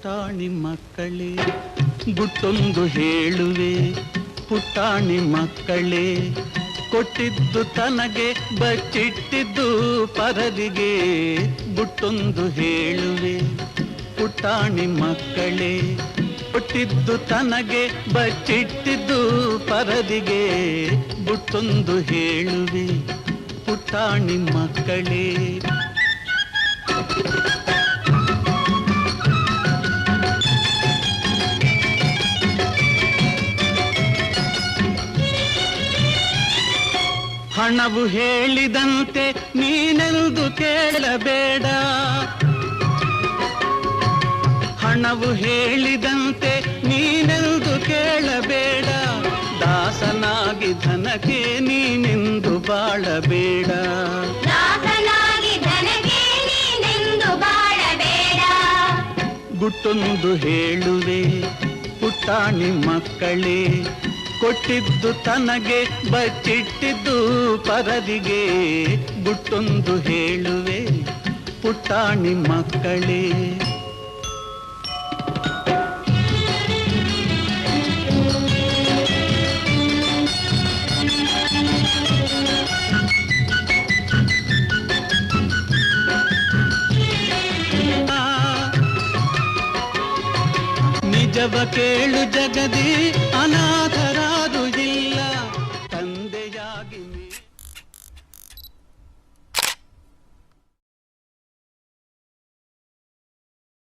ಪುಟಾಣಿ ಮಕ್ಕಳೇ ಗುಟ್ಟೊಂದು ಹೇಳುವೆ, ಪುಟಾಣಿ ಮಕ್ಕಳೇ ಕೊಟ್ಟಿದ್ದು ತನಗೆ ಬಚ್ಚಿಟ್ಟಿದ್ದು ಪರದಿಗೆ. ಗುಟ್ಟೊಂದು ಹೇಳುವೆ, ಪುಟಾಣಿ ಮಕ್ಕಳೇ ಕೊಟ್ಟಿದ್ದು ತನಗೆ ಬಚ್ಚಿಟ್ಟಿದ್ದು ಪರದಿಗೆ. ಗುಟ್ಟೊಂದು ಹೇಳುವೆ, ಪುಟಾಣಿ ಮಕ್ಕಳೇ. ಹಣವು ಹೇಳಿದಂತೆ ನೀನೆಂದು ಕೇಳಬೇಡ, ಹಣವು ಹೇಳಿದಂತೆ ನೀನೆಂದು ಕೇಳಬೇಡ. ದಾಸನಾಗಿ ಧನಕ್ಕೆ ನೀನೆಂದು ಬಾಳಬೇಡ, ದಾಸನಾಗಿ ಧನಕ್ಕೆ ನೀನೆಂದು ಬಾಳಬೇಡ. ಗುಟ್ಟೊಂದು ಹೇಳುವೆ, ಪುಟಾಣಿ ಮಕ್ಕಳೇ ಕೊಟ್ಟಿದ್ದು ತನಗೆ ಬಚ್ಚಿಟ್ಟಿದ್ದು ಪರದಿಗೆ. ಗುಟ್ಟೊಂದು ಹೇಳುವೆ, ಪುಟಾಣಿ ಮಕ್ಕಳೇ. ನಿಜವ ಕೇಳು ಜಗದಿ ಅನಾಥ